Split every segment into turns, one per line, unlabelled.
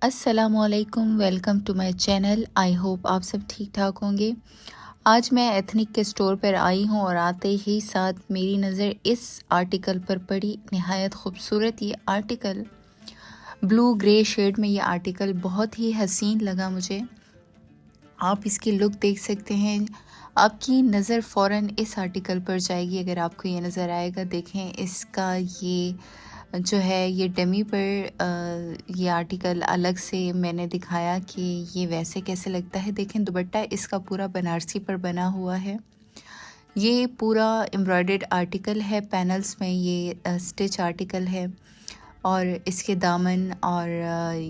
अस्सलामुअलैकुम, welcome to my channel. I hope आप सब ठीक ठाक होंगे। आज मैं एथनिक के स्टोर पर आई हूँ और आते ही साथ मेरी नज़र इस आर्टिकल पर पड़ी। नहायत ख़ूबसूरत ये आर्टिकल, ब्लू ग्रे शेड में ये आर्टिकल बहुत ही हसीन लगा मुझे। आप इसकी लुक देख सकते हैं, आपकी नज़र फ़ौरन इस आर्टिकल पर जाएगी अगर आपको ये नज़र आएगा। देखें इसका ये जो है ये डमी पर ये आर्टिकल अलग से मैंने दिखाया कि ये वैसे कैसे लगता है। देखें दुपट्टा इसका पूरा बनारसी पर बना हुआ है। ये पूरा एम्ब्रॉयडर्ड आर्टिकल है, पैनल्स में ये स्टिच आर्टिकल है और इसके दामन और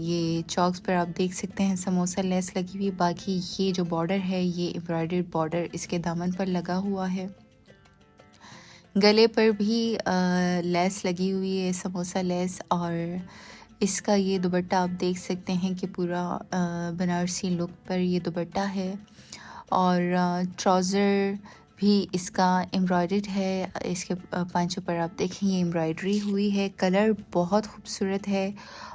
ये चॉक्स पर आप देख सकते हैं समोसा लेस लगी हुई। बाकी ये जो बॉर्डर है ये एम्ब्रॉयडर्ड बॉर्डर इसके दामन पर लगा हुआ है। गले पर भी लेस लगी हुई है, समोसा लेस। और इसका ये दुपट्टा आप देख सकते हैं कि पूरा बनारसी लुक पर ये दुपट्टा है। और ट्राउज़र भी इसका एम्ब्रॉयडर्ड है। इसके पांचों पर आप देखें ये एम्ब्रॉयडरी हुई है। कलर बहुत खूबसूरत है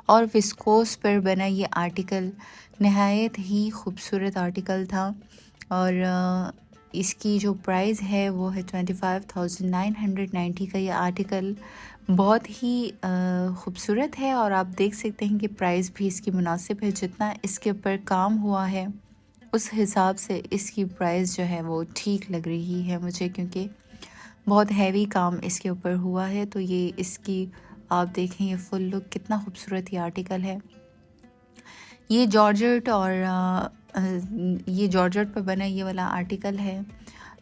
और विस्कोस पर बना ये आर्टिकल नहायत ही खूबसूरत आर्टिकल था। और इसकी जो प्राइस है वो है 25,990 का। ये आर्टिकल बहुत ही ख़ूबसूरत है और आप देख सकते हैं कि प्राइस भी इसकी मुनासिब है। जितना इसके ऊपर काम हुआ है उस हिसाब से इसकी प्राइस जो है वो ठीक लग रही है मुझे, क्योंकि बहुत हैवी काम इसके ऊपर हुआ है। तो ये इसकी आप देखें ये फुल लुक, कितना खूबसूरत ये आर्टिकल है। ये जॉर्जेट और ये जॉर्जेट पर बना ये वाला आर्टिकल है।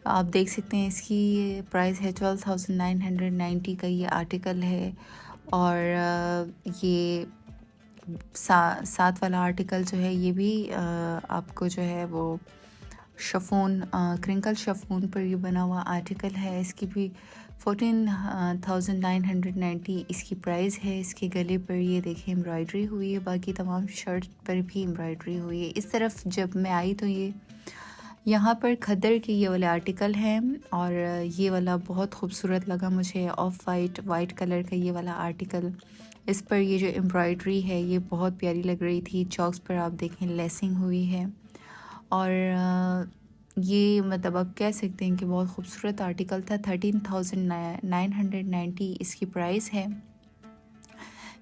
आप देख सकते हैं इसकी प्राइस है 12,990 का ये आर्टिकल है। और ये साथ वाला आर्टिकल जो है ये भी आपको जो है वो शफून क्रिंकल शफून पर ये बना हुआ आर्टिकल है। इसकी भी 14,990 इसकी प्राइस है। इसके गले पर ये देखें एम्ब्रॉयडरी हुई है, बाकी तमाम शर्ट पर भी एम्ब्रॉयडरी हुई है। इस तरफ जब मैं आई तो ये यहाँ पर खद्दर के ये वाले आर्टिकल हैं और ये वाला बहुत खूबसूरत लगा मुझे, ऑफ वाइट कलर का ये वाला आर्टिकल। इस पर ये जो एम्ब्रॉयडरी है ये बहुत प्यारी लग रही थी। चॉक्स पर आप देखें लेसिंग हुई है और ये मतलब आप कह सकते हैं कि बहुत खूबसूरत आर्टिकल था। 13,990 इसकी प्राइस है।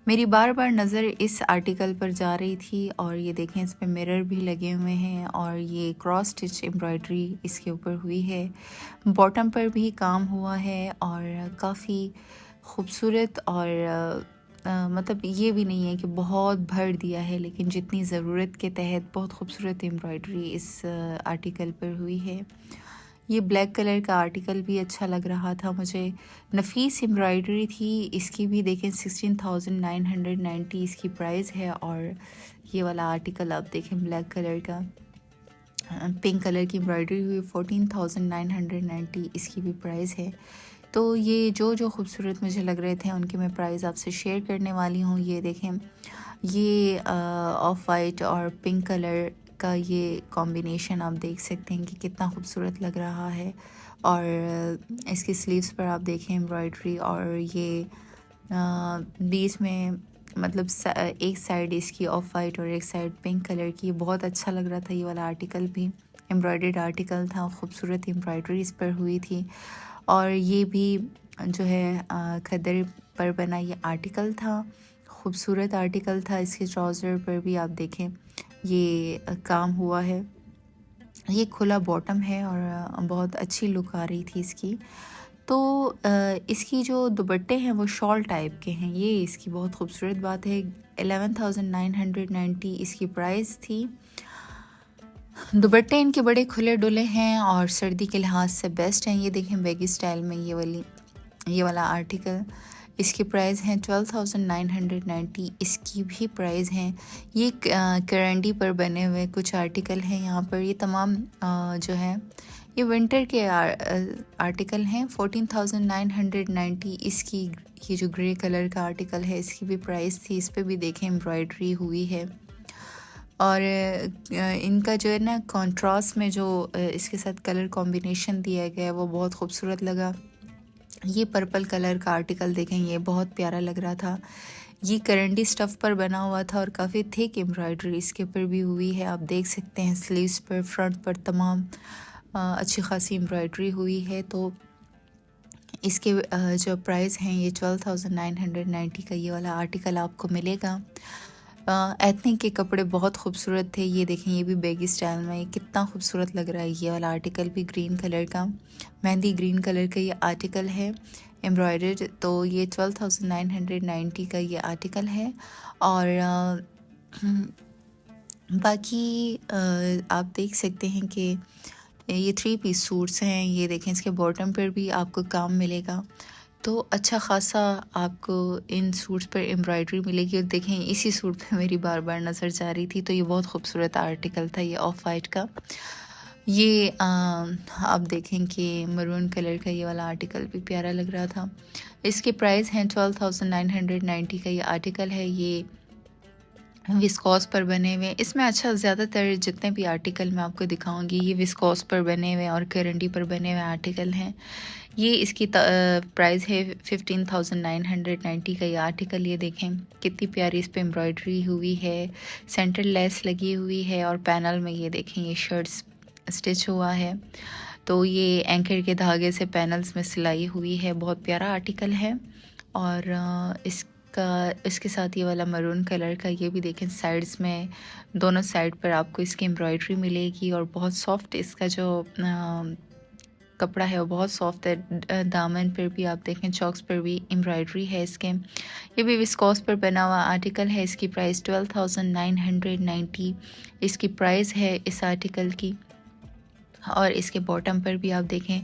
मेरी बार बार नज़र इस आर्टिकल पर जा रही थी और ये देखें इस पे मिरर भी लगे हुए हैं और ये क्रॉस स्टिच एम्ब्रॉयडरी इसके ऊपर हुई है। बॉटम पर भी काम हुआ है और काफ़ी खूबसूरत। और मतलब ये भी नहीं है कि बहुत भर दिया है, लेकिन जितनी ज़रूरत के तहत बहुत खूबसूरत एम्ब्रॉयडरी इस आर्टिकल पर हुई है। ये ब्लैक कलर का आर्टिकल भी अच्छा लग रहा था मुझे। नफीस एम्ब्रॉयडरी थी इसकी भी। देखें 16,990 इसकी प्राइस है। और ये वाला आर्टिकल आप देखें ब्लैक कलर का, पिंक कलर की एम्ब्रॉयडरी हुई, 14,990 इसकी भी प्राइस है। तो ये जो खूबसूरत मुझे लग रहे थे उनकी मैं प्राइस आपसे शेयर करने वाली हूँ। ये देखें ये ऑफ वाइट और पिंक कलर का ये कॉम्बिनेशन आप देख सकते हैं कि कितना खूबसूरत लग रहा है। और इसकी स्लीव्स पर आप देखें एम्ब्रॉयडरी और ये बीच में मतलब एक साइड इसकी ऑफ वाइट और एक साइड पिंक कलर की, बहुत अच्छा लग रहा था। ये वाला आर्टिकल भी एम्ब्रॉयडर्ड आर्टिकल था, खूबसूरत एम्ब्रॉयडरी इस पर हुई थी। और ये भी जो है खद्दर पर बना ये आर्टिकल था, खूबसूरत आर्टिकल था। इसके ट्राउज़र पर भी आप देखें ये काम हुआ है। ये खुला बॉटम है और बहुत अच्छी लुक आ रही थी इसकी। तो इसकी जो दुपट्टे हैं वो शॉल टाइप के हैं, ये इसकी बहुत खूबसूरत बात है। 11,990 इसकी प्राइस थी। दुपट्टे इनके बड़े खुले डुले हैं और सर्दी के लिहाज से बेस्ट हैं। ये देखें बैगी स्टाइल में ये वाला आर्टिकल, इसकी प्राइस है 12,990 इसकी भी प्राइस हैं। ये करंडी पर बने हुए कुछ आर्टिकल हैं यहाँ पर। ये तमाम जो है ये विंटर के आर्टिकल हैं। 14,990 इसकी ये जो ग्रे कलर का आर्टिकल है इसकी भी प्राइस थी। इस पर भी देखें एम्ब्रॉयडरी हुई है और इनका जो है ना कॉन्ट्रास्ट में जो इसके साथ कलर कॉम्बिनेशन दिया गया है वो बहुत खूबसूरत लगा। ये पर्पल कलर का आर्टिकल देखें, ये बहुत प्यारा लग रहा था। ये करंडी स्टफ़ पर बना हुआ था और काफ़ी थिक एम्ब्रॉयडरी इसके ऊपर भी हुई है। आप देख सकते हैं स्लीव्स पर, फ्रंट पर तमाम अच्छी खासी एम्ब्रॉयडरी हुई है। तो इसके जो प्राइस हैं ये 12,990 का ये वाला आर्टिकल आपको मिलेगा। एथनिक के कपड़े बहुत खूबसूरत थे। ये देखें, ये भी बैगी स्टाइल में कितना खूबसूरत लग रहा है। ये वाला आर्टिकल भी ग्रीन कलर का, मेहंदी ग्रीन कलर का ये आर्टिकल है एम्ब्रॉयडर्ड। तो ये 12,990 का ये आर्टिकल है। और बाकी आप देख सकते हैं कि ये 3 पीस सूट्स हैं। ये देखें, इसके बॉटम पर भी आपको काम मिलेगा। तो अच्छा खासा आपको इन सूट्स पर एम्ब्रॉयडरी मिलेगी। और देखें, इसी सूट पे मेरी बार बार नज़र जा रही थी। तो ये बहुत खूबसूरत आर्टिकल था, ये ऑफ वाइट का। ये आप देखें कि मरून कलर का ये वाला आर्टिकल भी प्यारा लग रहा था। इसके प्राइस हैं 12,990 का ये आर्टिकल है। ये विस्कॉस पर बने हुए। इसमें अच्छा ज़्यादातर जितने भी आर्टिकल मैं आपको दिखाऊंगी ये विस्कॉस पर बने हुए और करंडी पर बने हुए आर्टिकल हैं। ये इसकी प्राइस है 15,990 का ये आर्टिकल। ये देखें कितनी प्यारी इस पे एम्ब्रॉयडरी हुई है, सेंटर लेस लगी हुई है और पैनल में ये देखें ये शर्ट्स स्टिच हुआ है। तो ये एंकर के धागे से पैनल्स में सिलाई हुई है। बहुत प्यारा आर्टिकल है। और इसके साथ ये वाला मरून कलर का ये भी देखें, साइड्स में दोनों साइड पर आपको इसकी एम्ब्रॉयडरी मिलेगी और बहुत सॉफ्ट इसका जो कपड़ा है वो बहुत सॉफ्ट है। दामन पर भी आप देखें, चॉक्स पर भी एम्ब्रॉयडरी है इसके। ये भी विस्कॉस पर बना हुआ आर्टिकल है। इसकी प्राइस 12,990 इसकी प्राइस है इस आर्टिकल की। और इसके बॉटम पर भी आप देखें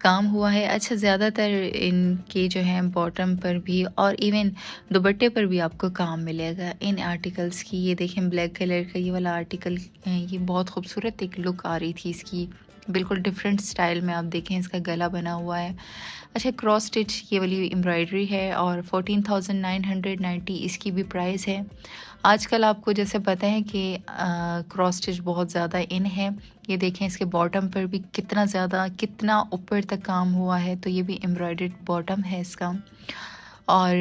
काम हुआ है। अच्छा, ज़्यादातर इनके जो है बॉटम पर भी और इवन दुपट्टे पर भी आपको काम मिलेगा इन आर्टिकल्स की। ये देखें ब्लैक कलर का ये वाला आर्टिकल, ये बहुत खूबसूरत एक लुक आ रही थी इसकी, बिल्कुल डिफरेंट स्टाइल में। आप देखें इसका गला बना हुआ है। अच्छा, क्रॉस स्टिच ये वाली एम्ब्रॉयडरी है और 14,990 इसकी भी प्राइस है। आजकल आपको जैसे पता है कि क्रॉस स्टिच बहुत ज़्यादा इन है। ये देखें इसके बॉटम पर भी कितना ऊपर तक काम हुआ है। तो ये भी एम्ब्रॉयडर्ड बॉटम है इसका और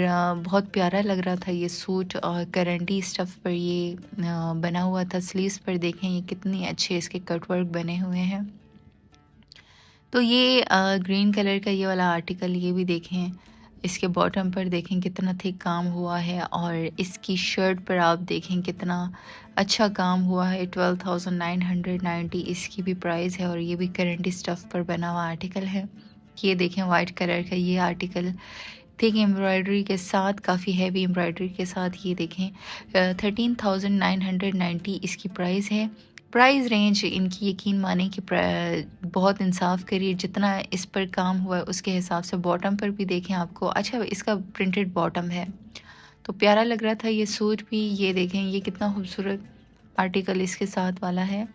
बहुत प्यारा लग रहा था ये सूट। और करंडी स्टफ़ पर ये बना हुआ था। स्लीव्स पर देखें ये कितनी अच्छे इसके कटवर्क बने हुए हैं। तो ये ग्रीन कलर का ये वाला आर्टिकल, ये भी देखें इसके बॉटम पर देखें कितना थिक काम हुआ है। और इसकी शर्ट पर आप देखें कितना अच्छा काम हुआ है। 12,990 इसकी भी प्राइस है। और ये भी करंडी स्टफ़ पर बना हुआ आर्टिकल है। ये देखें वाइट कलर का ये आर्टिकल थिक एम्ब्रॉयडरी के साथ, काफ़ी हैवी एम्ब्रॉयडरी के साथ। ये देखें 13,990 इसकी प्राइस है। प्राइस रेंज इनकी यकीन माने कि बहुत इंसाफ करिए, जितना इस पर काम हुआ है उसके हिसाब से बॉटम पर भी देखें आपको। अच्छा, इसका प्रिंटेड बॉटम है तो प्यारा लग रहा था ये सूट भी। ये देखें ये कितना खूबसूरत आर्टिकल इसके साथ वाला है।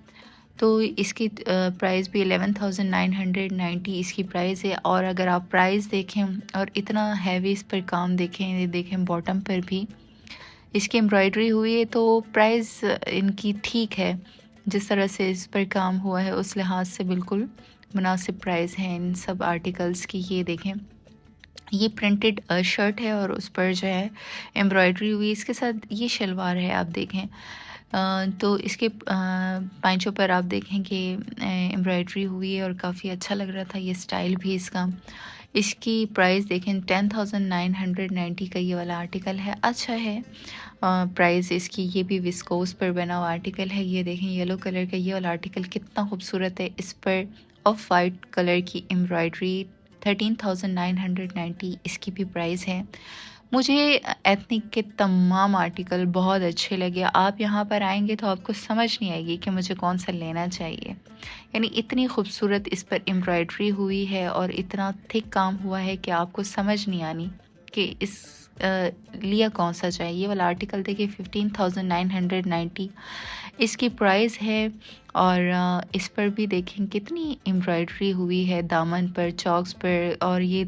तो इसकी प्राइस भी 11,990 इसकी प्राइस है। और अगर आप प्राइस देखें और इतना हैवी इस पर काम देखें, ये देखें बॉटम पर भी इसकी एम्ब्रॉयडरी हुई है। तो प्राइस इनकी ठीक है, जिस तरह से इस पर काम हुआ है उस लिहाज से बिल्कुल मुनासिब प्राइस है इन सब आर्टिकल्स की। ये देखें ये प्रिंटेड शर्ट है और उस पर जो है एम्ब्रॉयडरी हुई। इसके साथ ये शलवार है, आप देखें तो इसके पांचों पर आप देखें कि एम्ब्रॉयडरी हुई है और काफ़ी अच्छा लग रहा था ये स्टाइल भी इसका। इसकी प्राइस देखें 10,990 का ये वाला आर्टिकल है। अच्छा है प्राइस इसकी। ये भी विस्कोस पर बना हुआ आर्टिकल है। ये देखें येलो कलर का ये वाला आर्टिकल कितना खूबसूरत है। इस पर ऑफ वाइट कलर की एम्ब्रॉयडरी। 13,990 इसकी भी प्राइस है। मुझे एथनिक के तमाम आर्टिकल बहुत अच्छे लगे। आप यहाँ पर आएंगे तो आपको समझ नहीं आएगी कि मुझे कौन सा लेना चाहिए। यानी इतनी खूबसूरत इस पर एम्ब्रॉयडरी हुई है और इतना थिक काम हुआ है कि आपको समझ नहीं आनी कि इस लिया कौन सा चाहिए। ये वाला आर्टिकल देखिए 15,990 इसकी प्राइस है। और इस पर भी देखें कितनी एम्ब्रॉयडरी हुई है दामन पर, चॉक्स पर और ये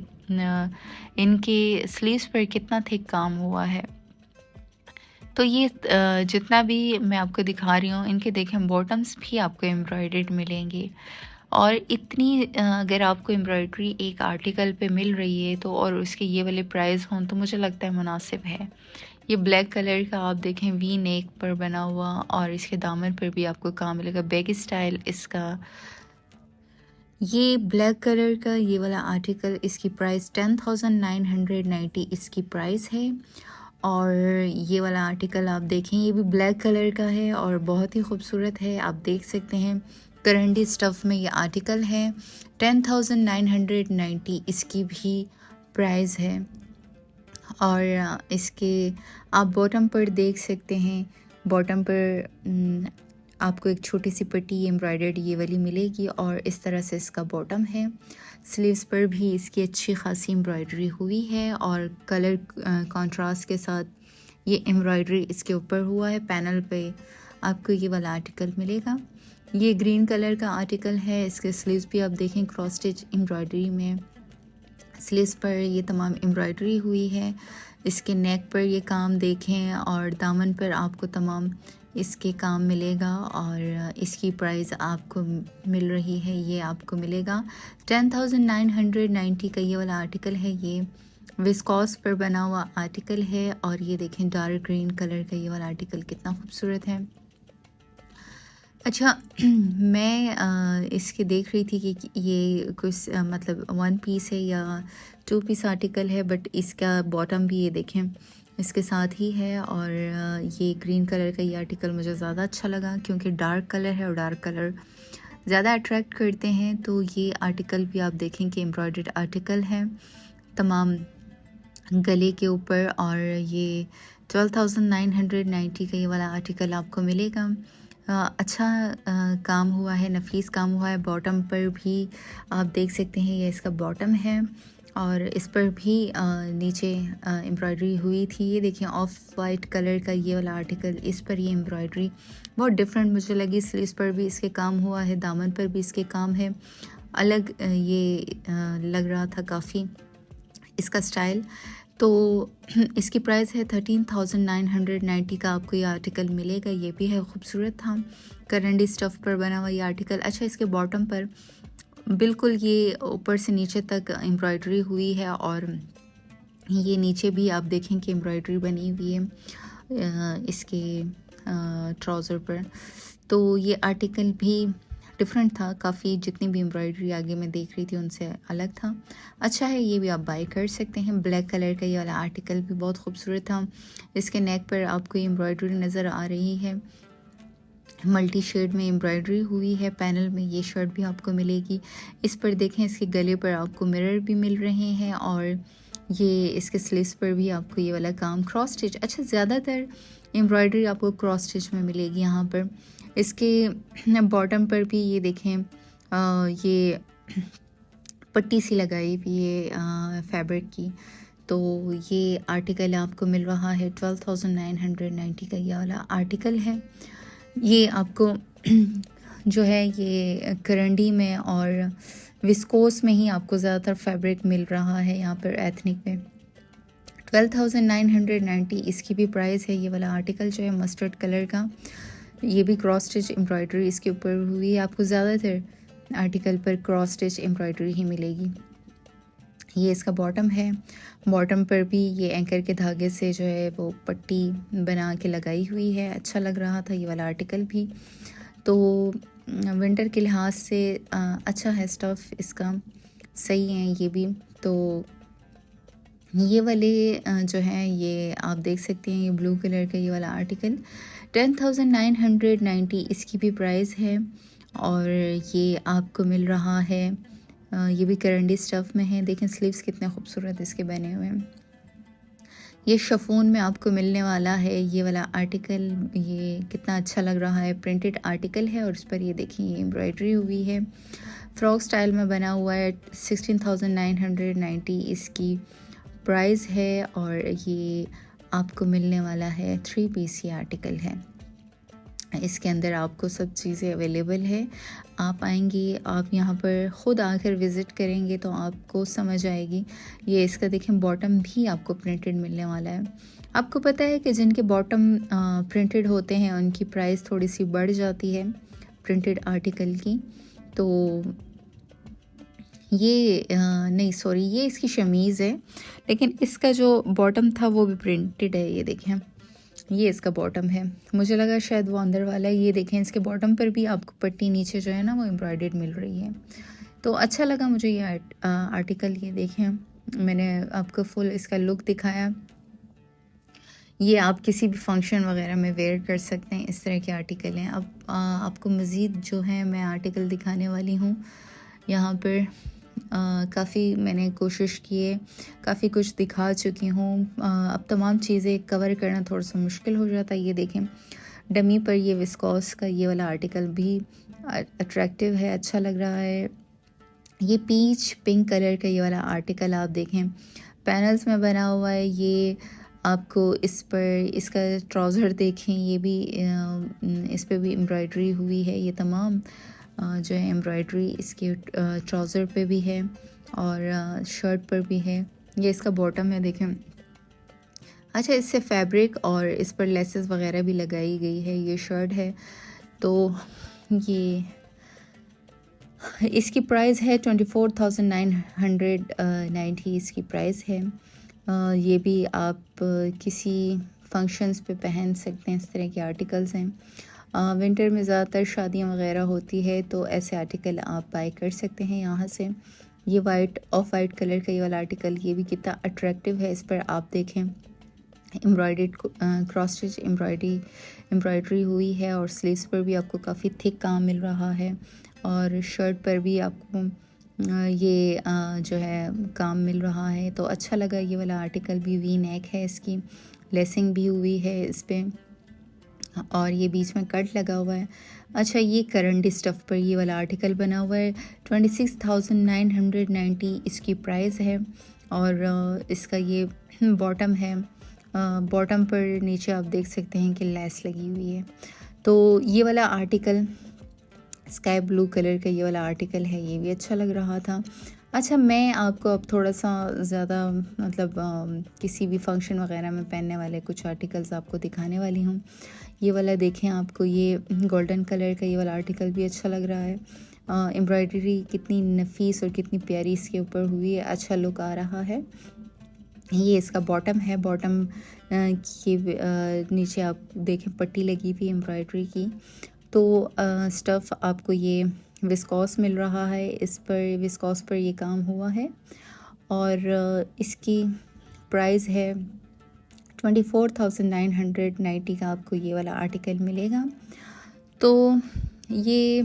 इनके स्लीव्स पर कितना थिक काम हुआ है। तो ये जितना भी मैं आपको दिखा रही हूँ इनके देखें बॉटम्स भी आपको एम्ब्रॉयडर्ड मिलेंगे। और इतनी अगर आपको एम्ब्रॉयडरी एक आर्टिकल पे मिल रही है तो और उसके ये वाले प्राइस हों तो मुझे लगता है मुनासिब है। ये ब्लैक कलर का आप देखें वी नेक पर बना हुआ और इसके दामन पर भी आपको काम मिलेगा बैगी स्टाइल इसका। ये ब्लैक कलर का ये वाला आर्टिकल, इसकी प्राइस 10,990 इसकी प्राइस है। और ये वाला आर्टिकल आप देखें, ये भी ब्लैक कलर का है और बहुत ही खूबसूरत है, आप देख सकते हैं। करंडी स्टफ़ में ये आर्टिकल है, 10,990 इसकी भी प्राइस है। और इसके आप बॉटम पर देख सकते हैं, बॉटम पर आपको एक छोटी सी पट्टी एम्ब्रॉयडर्ड ये वाली मिलेगी और इस तरह से इसका बॉटम है। स्लीव्स पर भी इसकी अच्छी खासी एम्ब्रॉयडरी हुई है और कलर कंट्रास्ट के साथ ये एम्ब्रॉयडरी इसके ऊपर हुआ है। पैनल पे आपको ये वाला आर्टिकल मिलेगा। ये ग्रीन कलर का आर्टिकल है, इसके स्लीव्स भी आप देखें क्रॉस स्टिच एम्ब्रॉयडरी में, स्लीव्स पर ये तमाम एम्ब्रॉयडरी हुई है। इसके नेक पर ये काम देखें और दामन पर आपको तमाम इसके काम मिलेगा और इसकी प्राइस आपको मिल रही है, ये आपको मिलेगा 10,990 का ये वाला आर्टिकल है। ये विस्कॉस पर बना हुआ आर्टिकल है और ये देखें डार्क ग्रीन कलर का ये वाला आर्टिकल कितना खूबसूरत है। अच्छा मैं इसके देख रही थी कि ये कुछ मतलब वन पीस है या टू पीस आर्टिकल है, बट इसका बॉटम भी ये देखें इसके साथ ही है। और ये ग्रीन कलर का ये आर्टिकल मुझे ज़्यादा अच्छा लगा क्योंकि डार्क कलर है और डार्क कलर ज़्यादा अट्रैक्ट करते हैं। तो ये आर्टिकल भी आप देखें कि एम्ब्रॉयडर्ड आर्टिकल है तमाम गले के ऊपर और ये 12,990 का ये वाला आर्टिकल आपको मिलेगा। अच्छा काम हुआ है, नफीस काम हुआ है। बॉटम पर भी आप देख सकते हैं ये इसका बॉटम है और इस पर भी नीचे एम्ब्रॉयडरी हुई थी। ये देखिए ऑफ वाइट कलर का ये वाला आर्टिकल, इस पर ये एम्ब्रॉयडरी बहुत डिफरेंट मुझे लगी। स्लीव्स पर भी इसके काम हुआ है, दामन पर भी इसके काम है। अलग ये लग रहा था काफ़ी इसका स्टाइल। तो इसकी प्राइस है 13,990 का आपको ये आर्टिकल मिलेगा। ये भी है खूबसूरत था, करंडी स्टफ़ पर बना हुआ ये आर्टिकल। अच्छा, इसके बॉटम पर बिल्कुल ये ऊपर से नीचे तक एम्ब्रॉयडरी हुई है और ये नीचे भी आप देखें कि एम्ब्रॉयडरी बनी हुई है इसके ट्राउज़र पर। तो ये आर्टिकल भी डिफरेंट था काफ़ी, जितनी भी एम्ब्रॉयडरी आगे मैं देख रही थी उनसे अलग था। अच्छा है, ये भी आप बाय कर सकते हैं। ब्लैक कलर का ये वाला आर्टिकल भी बहुत खूबसूरत था। इसके नेक पर आपको एम्ब्रॉयडरी नज़र आ रही है, मल्टी शेड में एम्ब्रॉयडरी हुई है। पैनल में ये शर्ट भी आपको मिलेगी। इस पर देखें, इसके गले पर आपको मिरर भी मिल रहे हैं और ये इसके स्लीव्स पर भी आपको ये वाला काम क्रॉस स्टिच। अच्छा, ज़्यादातर एम्ब्रॉयडरी आपको क्रॉस स्टिच में मिलेगी यहाँ पर। इसके बॉटम पर भी ये देखें ये पट्टी सी लगाई हुई है फैब्रिक की। तो ये आर्टिकल आपको मिल रहा है 12,990 का ये वाला आर्टिकल है। ये आपको जो है ये करंडी में और विस्कोस में ही आपको ज़्यादातर फैब्रिक मिल रहा है यहाँ पर एथनिक में। 12,990 इसकी भी प्राइस है। ये वाला आर्टिकल जो है मस्टर्ड कलर का, ये भी क्रॉस स्टिच एम्ब्रॉयडरी इसके ऊपर हुई है। आपको ज़्यादातर आर्टिकल पर क्रॉस स्टिच एम्ब्रॉयडरी ही मिलेगी। ये इसका बॉटम है, बॉटम पर भी ये एंकर के धागे से जो है वो पट्टी बना के लगाई हुई है। अच्छा लग रहा था ये वाला आर्टिकल भी। तो विंटर के लिहाज से अच्छा है, स्टफ़ इसका सही है ये भी। तो ये वाले जो हैं ये आप देख सकते हैं, ये ब्लू कलर का ये वाला आर्टिकल 10,990 इसकी भी प्राइस है और ये आपको मिल रहा है। ये भी करंडी स्टफ़ में है। देखें स्लीव्स कितने खूबसूरत इसके बने हुए हैं। ये शफून में आपको मिलने वाला है ये वाला आर्टिकल। ये कितना अच्छा लग रहा है, प्रिंटेड आर्टिकल है और इस पर ये देखिए ये एम्ब्रॉयडरी हुई है, फ्रॉक स्टाइल में बना हुआ है। 16,990 इसकी प्राइस है और ये आपको मिलने वाला है 3 पीस ये आर्टिकल है। इसके अंदर आपको सब चीज़ें अवेलेबल है। आप आएंगे, आप यहाँ पर ख़ुद आकर विज़िट करेंगे तो आपको समझ आएगी। ये इसका देखें बॉटम भी आपको प्रिंटेड मिलने वाला है। आपको पता है कि जिनके बॉटम प्रिंटेड होते हैं उनकी प्राइस थोड़ी सी बढ़ जाती है प्रिंटेड आर्टिकल की। तो ये नहीं सॉरी, ये इसकी शमीज़ है, लेकिन इसका जो बॉटम था वो भी प्रिंटेड है। ये देखें, ये इसका बॉटम है। मुझे लगा शायद वो अंदर वाला है। ये देखें, इसके बॉटम पर भी आपको पट्टी नीचे जो है ना वो एम्ब्रॉयडर्ड मिल रही है। तो अच्छा लगा मुझे ये आर्टिकल। ये देखें, मैंने आपको फुल इसका लुक दिखाया। ये आप किसी भी फंक्शन वगैरह में वेयर कर सकते हैं, इस तरह के आर्टिकल हैं। अब आपको मज़ीद जो है मैं आर्टिकल दिखाने वाली हूँ। यहाँ पर काफ़ी मैंने कोशिश की है, काफ़ी कुछ दिखा चुकी हूँ। अब तमाम चीज़ें कवर करना थोड़ा सा मुश्किल हो जाता है। ये देखें, डमी पर ये विस्कॉस का ये वाला आर्टिकल भी अट्रैक्टिव है, अच्छा लग रहा है। ये पीच पिंक कलर का ये वाला आर्टिकल आप देखें, पैनल्स में बना हुआ है। ये आपको इस पर इसका ट्राउज़र देखें, ये भी इस पर भी एम्ब्रॉयडरी हुई है। ये तमाम जो है एम्ब्रॉयडरी इसके ट्राउज़र पे भी है और शर्ट पर भी है। ये इसका बॉटम है, देखें। अच्छा, इससे फैब्रिक और इस पर लेसेस वगैरह भी लगाई गई है। ये शर्ट है, तो ये इसकी प्राइस है 24,990 इसकी प्राइस है। ये भी आप किसी फंक्शंस पे पहन सकते हैं, इस तरह के आर्टिकल्स हैं। विंटर में ज़्यादातर शादियाँ वगैरह होती है, तो ऐसे आर्टिकल आप बाय कर सकते हैं यहाँ से। ये ऑफ वाइट कलर का ये वाला आर्टिकल, ये भी कितना अट्रैक्टिव है। इस पर आप देखें, एम्ब्रॉयडर्ड क्रॉस स्टिच एम्ब्रॉयडरी हुई है और स्लीव्स पर भी आपको काफ़ी थिक काम मिल रहा है और शर्ट पर भी आपको ये जो है काम मिल रहा है। तो अच्छा लगा ये वाला आर्टिकल भी। वी नेक है, इसकी लेसिंग भी हुई है इस पर और ये बीच में कट लगा हुआ है। अच्छा, ये करंडी स्टफ़ पर ये वाला आर्टिकल बना हुआ है। 26,990 इसकी प्राइस है और इसका ये बॉटम है। बॉटम पर नीचे आप देख सकते हैं कि लेस लगी हुई है। तो ये वाला आर्टिकल स्काई ब्लू कलर का ये वाला आर्टिकल है, ये भी अच्छा लग रहा था। अच्छा, मैं आपको अब थोड़ा सा ज़्यादा मतलब किसी भी फंक्शन वगैरह में पहनने वाले कुछ आर्टिकल्स आपको दिखाने वाली हूँ। ये वाला देखें, आपको ये गोल्डन कलर का ये वाला आर्टिकल भी अच्छा लग रहा है। एम्ब्रॉयडरी कितनी नफीस और कितनी प्यारी इसके ऊपर हुई है, अच्छा लुक आ रहा है। ये इसका बॉटम है। बॉटम के नीचे आप देखें पट्टी लगी हुई एम्ब्रॉयडरी की। तो स्टफ़ आपको ये विस्कॉस मिल रहा है, इस पर विस्कॉस पर ये काम हुआ है और इसकी प्राइस है 24,990 का आपको ये वाला आर्टिकल मिलेगा। तो ये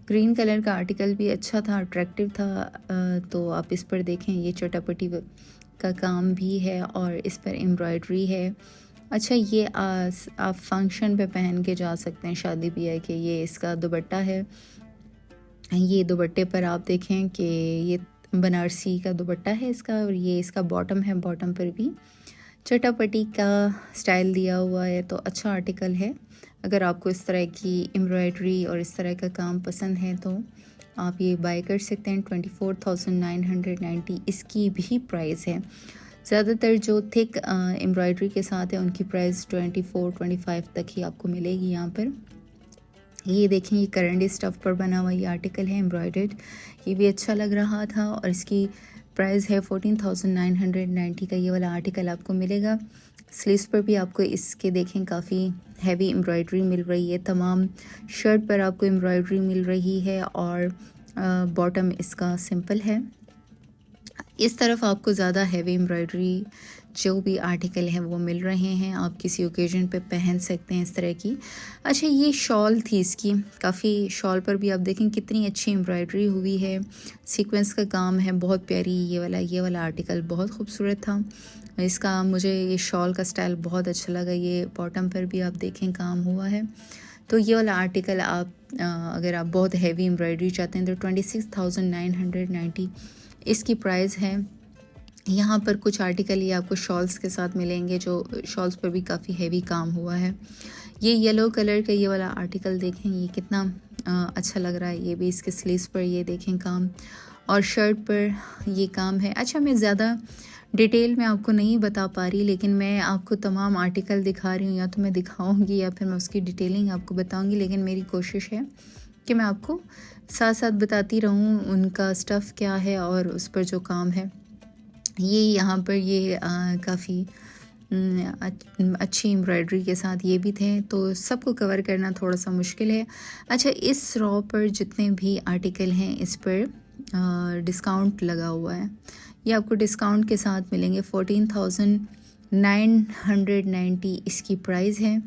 ग्रीन कलर का आर्टिकल भी अच्छा था, अट्रैक्टिव था। तो आप इस पर देखें, ये चटापटी का काम भी है और इस पर एम्ब्रॉयडरी है। अच्छा, ये आप फंक्शन पे पहन के जा सकते हैं, शादी ब्याह के। ये इसका दुपट्टा है। ये दुपट्टे पर आप देखें कि ये बनारसी का दुपट्टा है इसका और ये इसका बॉटम है। बॉटम पर भी चटापटी का स्टाइल दिया हुआ है, तो अच्छा आर्टिकल है। अगर आपको इस तरह की एम्ब्रॉयडरी और इस तरह का काम पसंद है तो आप ये बाय कर सकते हैं। 24,990 इसकी भी प्राइस है। ज़्यादातर जो थिक एम्ब्रॉयडरी के साथ है उनकी प्राइस 24-25 तक ही आपको मिलेगी यहाँ पर। ये देखें, ये करंडी स्टफ़ पर बना हुआ ये आर्टिकल है एम्ब्रॉयडर्ड, ये भी अच्छा लग रहा था और इसकी प्राइस है 14,990 का ये वाला आर्टिकल आपको मिलेगा। स्लीव्स पर भी आपको इसके देखें काफ़ी हैवी एम्ब्रॉयडरी मिल रही है। तमाम शर्ट पर आपको एम्ब्रॉयडरी मिल रही है और बॉटम इसका सिंपल है। इस तरफ आपको ज़्यादा हैवी एम्ब्रॉयडरी जो भी आर्टिकल हैं वो मिल रहे हैं, आप किसी ओकेजन पे पहन सकते हैं इस तरह की। अच्छा, ये शॉल थी इसकी, काफ़ी शॉल पर भी आप देखें कितनी अच्छी एम्ब्रॉयडरी हुई है, सीक्वेंस का काम है, बहुत प्यारी। ये वाला आर्टिकल बहुत खूबसूरत था। इसका मुझे ये शॉल का स्टाइल बहुत अच्छा लगा। ये बॉटम पर भी आप देखें काम हुआ है। तो ये वाला आर्टिकल आप अगर आप बहुत हैवी एम्ब्रॉयडरी चाहते हैं तो 26,990 इसकी प्राइस है। यहाँ पर कुछ आर्टिकल ये आपको शॉल्स के साथ मिलेंगे, जो शॉल्स पर भी काफ़ी हैवी काम हुआ है। ये येलो कलर का ये वाला आर्टिकल देखें, ये कितना अच्छा लग रहा है। ये भी इसके स्लीव्स पर ये देखें काम और शर्ट पर ये काम है। अच्छा, मैं ज़्यादा डिटेल में आपको नहीं बता पा रही, लेकिन मैं आपको तमाम आर्टिकल दिखा रही हूँ, या तो मैं दिखाऊंगी या फिर मैं उसकी डिटेलिंग आपको बताऊंगी, लेकिन मेरी कोशिश है कि मैं आपको साथ साथ बताती रहूं उनका स्टफ़ क्या है और उस पर जो काम है। ये यहाँ पर ये काफ़ी अच्छी एम्ब्रॉयडरी के साथ ये भी थे, तो सबको कवर करना थोड़ा सा मुश्किल है। अच्छा, इस रॉ पर जितने भी आर्टिकल हैं इस पर डिस्काउंट लगा हुआ है। ये आपको डिस्काउंट के साथ मिलेंगे। 14,990 इसकी प्राइस है।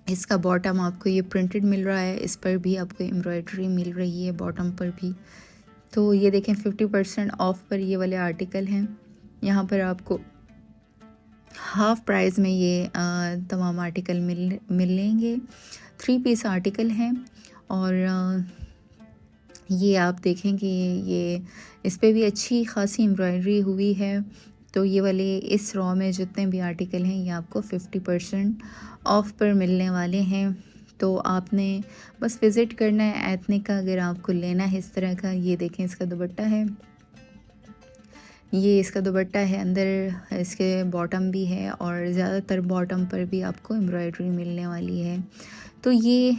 इसका बॉटम आपको ये प्रिंटेड मिल रहा है, इस पर भी आपको एम्ब्रॉयडरी मिल रही है बॉटम पर भी। तो ये देखें 50% ऑफ पर ये वाले आर्टिकल हैं। यहाँ पर आपको हाफ प्राइस में ये तमाम आर्टिकल मिलेंगे। 3 पीस आर्टिकल हैं और ये आप देखें कि ये इस पे भी अच्छी खासी एम्ब्रॉयडरी हुई है। तो ये वाले इस रॉ में जितने भी आर्टिकल हैं ये आपको 50% ऑफ पर मिलने वाले हैं। तो आपने बस विज़िट करना है एथनिक का अगर आपको लेना है इस तरह का। ये देखें इसका दुपट्टा है, ये इसका दुपट्टा है, अंदर इसके बॉटम भी है और ज़्यादातर बॉटम पर भी आपको एम्ब्रॉयडरी मिलने वाली है। तो ये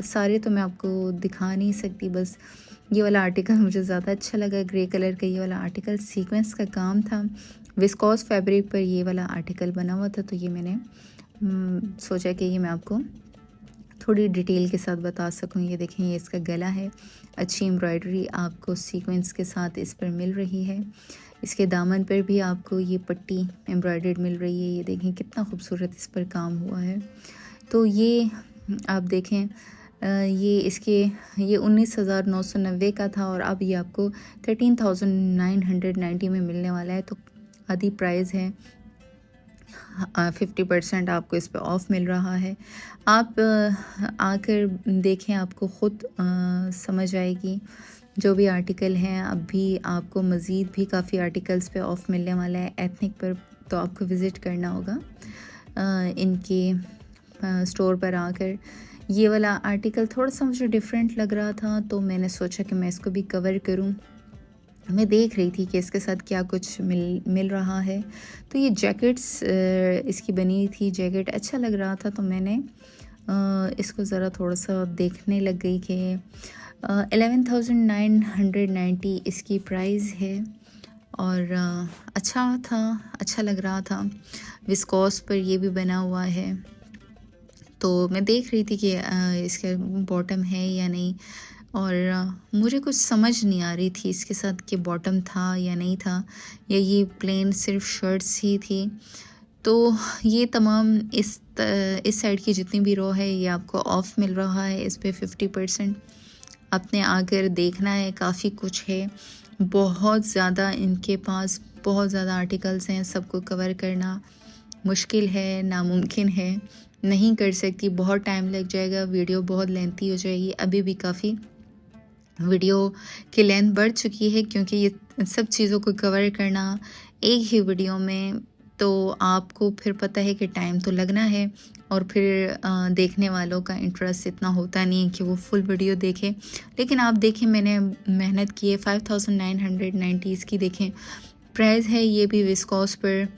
सारे तो मैं आपको दिखा नहीं सकती, बस ये वाला आर्टिकल मुझे ज़्यादा अच्छा लगा। ग्रे कलर का ये वाला आर्टिकल सीक्वेंस का काम था, विस्कोस फैब्रिक पर ये वाला आर्टिकल बना हुआ था। तो ये मैंने सोचा कि ये मैं आपको थोड़ी डिटेल के साथ बता सकूं। ये देखें, ये इसका गला है, अच्छी एम्ब्रॉयडरी आपको सीक्वेंस के साथ इस पर मिल रही है। इसके दामन पर भी आपको ये पट्टी एम्ब्रॉयडर्ड मिल रही है। ये देखें कितना खूबसूरत इस पर काम हुआ है। तो ये आप देखें ये इसके ये 19,990 का था और अब ये आपको 13,990 में मिलने वाला है। तो आधी प्राइस है, 50% आपको इस पे ऑफ मिल रहा है। आप आकर देखें, आपको ख़ुद समझ आएगी जो भी आर्टिकल हैं। अब भी आपको मज़ीद भी काफ़ी आर्टिकल्स पे ऑफ मिलने वाला है एथनिक पर, तो आपको विज़िट करना होगा इनके स्टोर पर आकर। ये वाला आर्टिकल थोड़ा सा मुझे डिफरेंट लग रहा था तो मैंने सोचा कि मैं इसको भी कवर करूं। मैं देख रही थी कि इसके साथ क्या कुछ मिल रहा है। तो ये जैकेट्स इसकी बनी थी, जैकेट अच्छा लग रहा था तो मैंने इसको ज़रा थोड़ा सा देखने लग गई कि 11,990 इसकी प्राइस है और अच्छा था, अच्छा लग रहा था। विस्कोस पर ये भी बना हुआ है। तो मैं देख रही थी कि इसका बॉटम है या नहीं और मुझे कुछ समझ नहीं आ रही थी इसके साथ कि बॉटम था या नहीं था, या ये प्लेन सिर्फ शर्ट्स ही थी। तो ये तमाम इस साइड की जितनी भी रो है ये आपको ऑफ मिल रहा है, इस पे 50%। आपने आकर देखना है, काफ़ी कुछ है, बहुत ज़्यादा इनके पास बहुत ज़्यादा आर्टिकल्स हैं। सबको कवर करना मुश्किल है, नामुमकिन है, नहीं कर सकती, बहुत टाइम लग जाएगा, वीडियो बहुत लेंथी हो जाएगी। अभी भी काफ़ी वीडियो की लेंथ बढ़ चुकी है क्योंकि ये सब चीज़ों को कवर करना एक ही वीडियो में, तो आपको फिर पता है कि टाइम तो लगना है और फिर देखने वालों का इंटरेस्ट इतना होता नहीं है कि वो फुल वीडियो देखें। लेकिन आप देखें, मैंने मेहनत की है। 5,990 इसकी देखें प्राइस है। ये भी विस्कोस पर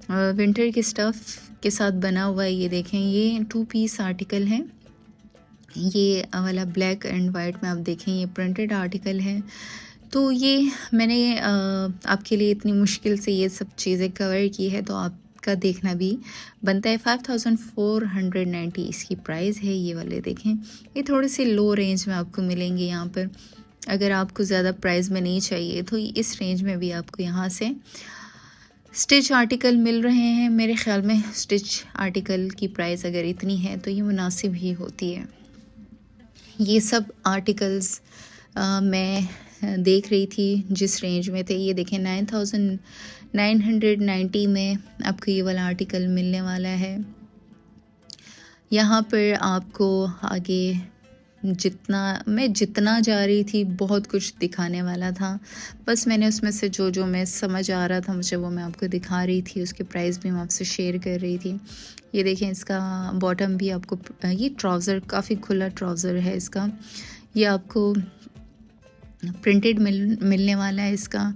विंटर के स्टफ़ के साथ बना हुआ है। ये देखें, ये 2 पीस आर्टिकल है। ये वाला ब्लैक एंड वाइट में आप देखें ये प्रिंटेड आर्टिकल है। तो ये मैंने आपके लिए इतनी मुश्किल से ये सब चीज़ें कवर की है तो आपका देखना भी बनता है। 5,490 इसकी प्राइस है। ये वाले देखें, ये थोड़े से लो रेंज में आपको मिलेंगे यहाँ पर। अगर आपको ज़्यादा प्राइस में नहीं चाहिए तो इस रेंज में भी आपको यहाँ से स्टिच आर्टिकल मिल रहे हैं। मेरे ख़्याल में स्टिच आर्टिकल की प्राइस अगर इतनी है तो ये मुनासिब ही होती है। ये सब आर्टिकल्स मैं देख रही थी जिस रेंज में थे। ये देखें 9,990 में आपको ये वाला आर्टिकल मिलने वाला है। यहाँ पर आपको आगे जितना जा रही थी बहुत कुछ दिखाने वाला था, बस मैंने उसमें से जो मैं समझ आ रहा था मुझे वो मैं आपको दिखा रही थी। उसके प्राइस भी मैं आपसे शेयर कर रही थी। ये देखें, इसका बॉटम भी आपको, ये ट्राउज़र काफ़ी खुला ट्राउज़र है इसका, ये आपको प्रिंटेड मिलने वाला है इसका।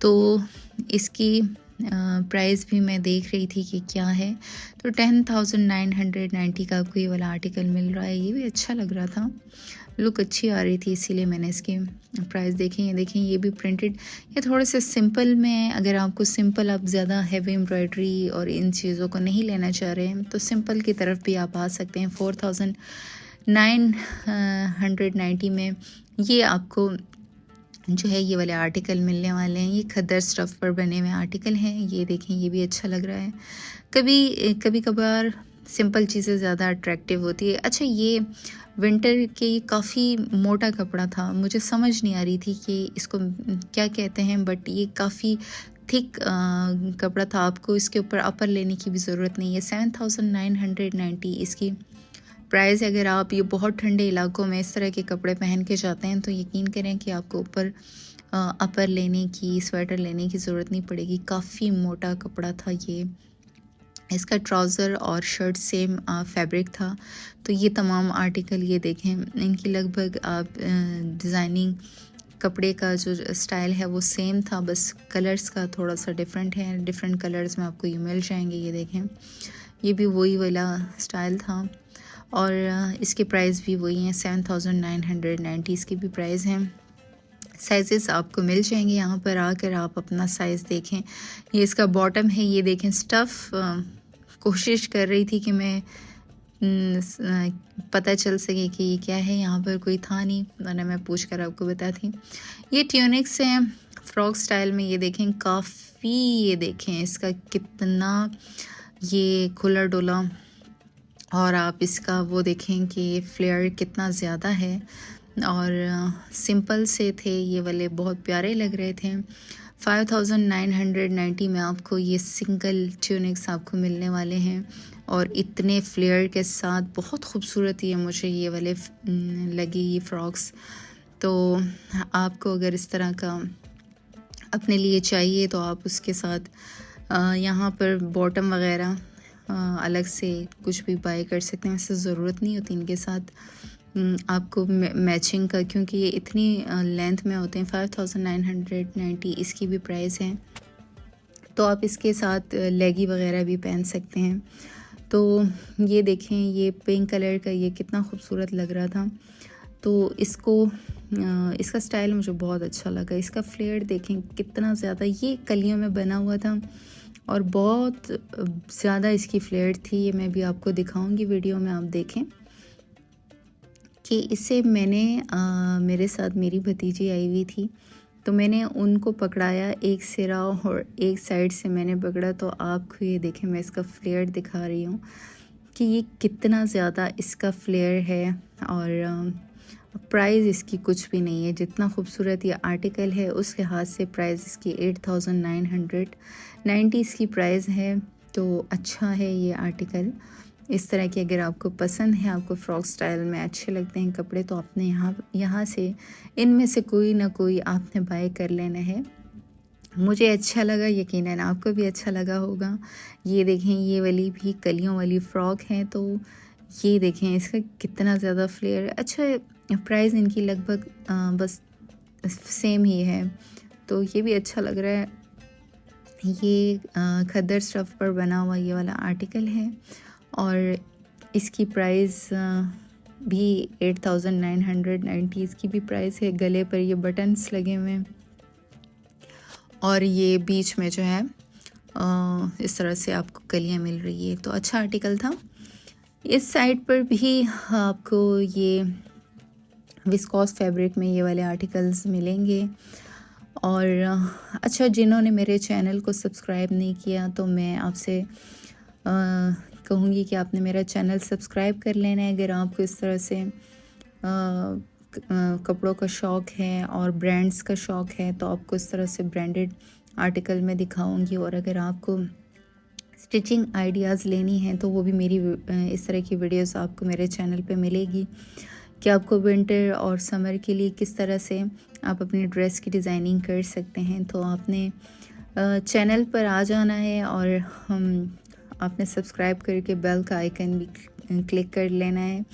तो इसकी प्राइस भी मैं देख रही थी कि क्या है, तो 10,990 का आपको ये वाला आर्टिकल मिल रहा है। ये भी अच्छा लग रहा था, लुक अच्छी आ रही थी, इसीलिए मैंने इसके प्राइस देखे। ये देखें, ये भी प्रिंटेड, ये थोड़े से सिंपल में, अगर आपको सिंपल, आप ज़्यादा हैवी एम्ब्रॉयडरी और इन चीज़ों को नहीं लेना चाह रहे हैं तो सिंपल की तरफ भी आप आ सकते हैं। 4,990 में ये आपको जो है ये वाले आर्टिकल मिलने वाले हैं। ये खद्दर स्टफ़ पर बने हुए आर्टिकल हैं। ये देखें, ये भी अच्छा लग रहा है। कभी कभार सिंपल चीज़ें ज़्यादा अट्रैक्टिव होती है। अच्छा, ये विंटर के काफ़ी मोटा कपड़ा था, मुझे समझ नहीं आ रही थी कि इसको क्या कहते हैं, बट ये काफ़ी थिक कपड़ा था। आपको इसके ऊपर अपर लेने की भी ज़रूरत नहीं है। 7,990 इसकी प्राइस। अगर आप ये बहुत ठंडे इलाकों में इस तरह के कपड़े पहन के जाते हैं तो यकीन करें कि आपको ऊपर अपर लेने की, स्वेटर लेने की ज़रूरत नहीं पड़ेगी। काफ़ी मोटा कपड़ा था ये। इसका ट्राउज़र और शर्ट सेम फैब्रिक था। तो ये तमाम आर्टिकल ये देखें, इनकी लगभग आप डिज़ाइनिंग कपड़े का जो स्टाइल है वो सेम था, बस कलर्स का थोड़ा सा डिफरेंट है। डिफरेंट कलर्स में आपको ये मिल जाएंगे। ये देखें, ये भी वही वाला स्टाइल था और इसके प्राइस भी वही हैं। 7,990 इसकी भी प्राइस हैं। साइज़ेस आपको मिल जाएंगे, यहाँ पर आकर आप अपना साइज़ देखें। ये इसका बॉटम है, ये देखें स्टफ़। कोशिश कर रही थी कि मैं पता चल सके कि ये क्या है, यहाँ पर कोई था नहीं, वरना मैं पूछ कर आपको बताती। ये ट्यूनिक्स हैं फ्रॉक स्टाइल में। ये देखें काफ़ी, ये देखें इसका कितना ये खुला डुला, और आप इसका वो देखें कि फ्लेयर कितना ज़्यादा है। और सिंपल से थे ये वाले, बहुत प्यारे लग रहे थे। 5,990 में आपको ये सिंगल ट्यूनिक्स आपको मिलने वाले हैं और इतने फ्लेयर के साथ बहुत खूबसूरत ये मुझे ये वाले लगी ये फ्रॉक्स। तो आपको अगर इस तरह का अपने लिए चाहिए तो आप उसके साथ यहाँ पर बॉटम वगैरह अलग से कुछ भी बाय कर सकते हैं। वैसे ज़रूरत नहीं होती इनके साथ आपको मैचिंग का, क्योंकि ये इतनी लेंथ में होते हैं। 5,990 इसकी भी प्राइस है। तो आप इसके साथ लेगी वगैरह भी पहन सकते हैं। तो ये देखें, ये पिंक कलर का ये कितना खूबसूरत लग रहा था। तो इसका स्टाइल मुझे बहुत अच्छा लगा। इसका फ्लेयर देखें कितना ज़्यादा, ये कलियों में बना हुआ था और बहुत ज़्यादा इसकी फ्लेयर थी। ये मैं भी आपको दिखाऊंगी वीडियो में, आप देखें कि इसे मैंने मेरे साथ मेरी भतीजी आई हुई थी, तो मैंने उनको पकड़ाया एक सिरा और एक साइड से मैंने पकड़ा। तो आपको ये देखें, मैं इसका फ्लेयर दिखा रही हूँ कि ये कितना ज़्यादा इसका फ्लेयर है। और प्राइस इसकी कुछ भी नहीं है। जितना खूबसूरत ये आर्टिकल है उस लिहाज से प्राइस इसकी 8,990 इसकी प्राइस है। तो अच्छा है ये आर्टिकल। इस तरह की अगर आपको पसंद है, आपको फ़्रॉक स्टाइल में अच्छे लगते हैं कपड़े, तो आपने यहाँ से इनमें से कोई ना कोई आपने बाय कर लेना है। मुझे अच्छा लगा, यकीनन आपको भी अच्छा लगा होगा। ये देखें, ये वाली भी कलियों वाली फ़्रॉक है। तो ये देखें इसका कितना ज़्यादा फ्लेयर। अच्छा, प्राइस इनकी लगभग बस सेम ही है, तो ये भी अच्छा लग रहा है। ये खद्दर स्टफ़ पर बना हुआ ये वाला आर्टिकल है और इसकी प्राइस भी 8,990 इसकी भी प्राइस है। गले पर ये बटन्स लगे हुए हैं और ये बीच में जो है इस तरह से आपको कलियां मिल रही है। तो अच्छा आर्टिकल था। इस साइड पर भी आपको ये विस्कोस फैब्रिक में ये वाले आर्टिकल्स मिलेंगे। और अच्छा, जिन्होंने मेरे चैनल को सब्सक्राइब नहीं किया तो मैं आपसे कहूँगी कि आपने मेरा चैनल सब्सक्राइब कर लेना है। अगर आपको इस तरह से कपड़ों का शौक़ है और ब्रांड्स का शौक़ है तो आपको इस तरह से ब्रांडेड आर्टिकल मैं दिखाऊंगी। और अगर आपको स्टिचिंग आइडियाज़ लेनी है तो वो भी मेरी इस तरह की वीडियोस आपको मेरे चैनल पे मिलेगी कि आपको विंटर और समर के लिए किस तरह से आप अपनी ड्रेस की डिज़ाइनिंग कर सकते हैं। तो आपने चैनल पर आ जाना है और आपने सब्सक्राइब करके बेल का आइकन भी क्लिक कर लेना है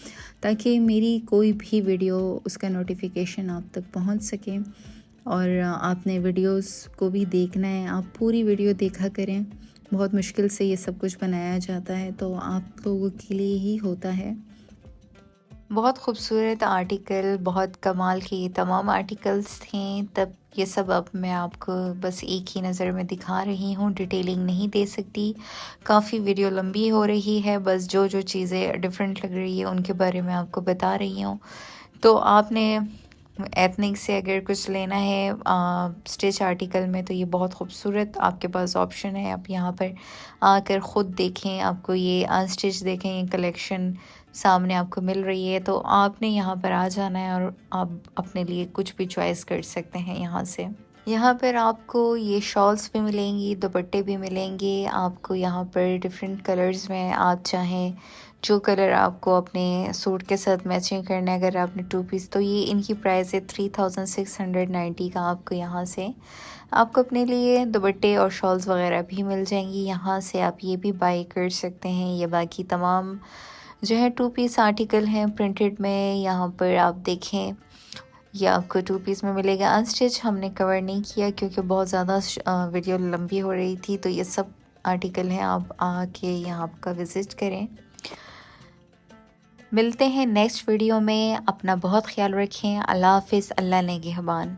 ताकि मेरी कोई भी वीडियो उसका नोटिफिकेशन आप तक पहुंच सके। और आपने वीडियोस को भी देखना है, आप पूरी वीडियो देखा करें। बहुत मुश्किल से ये सब कुछ बनाया जाता है, तो आप लोगों के लिए ही होता है। बहुत खूबसूरत आर्टिकल, बहुत कमाल के ये तमाम आर्टिकल्स थे। तब ये सब अब मैं आपको बस एक ही नज़र में दिखा रही हूँ, डिटेलिंग नहीं दे सकती, काफ़ी वीडियो लंबी हो रही है। बस जो जो चीज़ें डिफरेंट लग रही है उनके बारे में आपको बता रही हूँ। तो आपने एथनिक से अगर कुछ लेना है स्टिच आर्टिकल में, तो ये बहुत खूबसूरत आपके पास ऑप्शन है। आप यहाँ पर आकर ख़ुद देखें, आपको ये अनस्टिच देखें, ये कलेक्शन सामने आपको मिल रही है। तो आपने यहाँ पर आ जाना है और आप अपने लिए कुछ भी चॉइस कर सकते हैं यहाँ से। यहाँ पर आपको ये शॉल्स भी मिलेंगी, दुपट्टे भी मिलेंगे आपको यहाँ पर डिफरेंट कलर्स में। आप चाहें जो कलर आपको अपने सूट के साथ मैचिंग करना है, अगर आपने 2 पीस, तो ये इनकी प्राइस है 3690 का। आपको यहाँ से आपको अपने लिए दुपट्टे और शॉल्स वगैरह भी मिल जाएंगी। यहाँ से आप ये भी बाई कर सकते हैं। ये बाकी तमाम जो है 2 पीस आर्टिकल हैं प्रिंटेड में, यहाँ पर आप देखें ये आपको 2 पीस में मिलेगा। अनस्टिच हमने कवर नहीं किया क्योंकि बहुत ज़्यादा वीडियो लंबी हो रही थी। तो ये सब आर्टिकल हैं, आप आके यहाँ का विज़िट करें। मिलते हैं नेक्स्ट वीडियो में। अपना बहुत ख्याल रखें। अल्लाह हाफ़िज़। अल्लाह नेगहबान।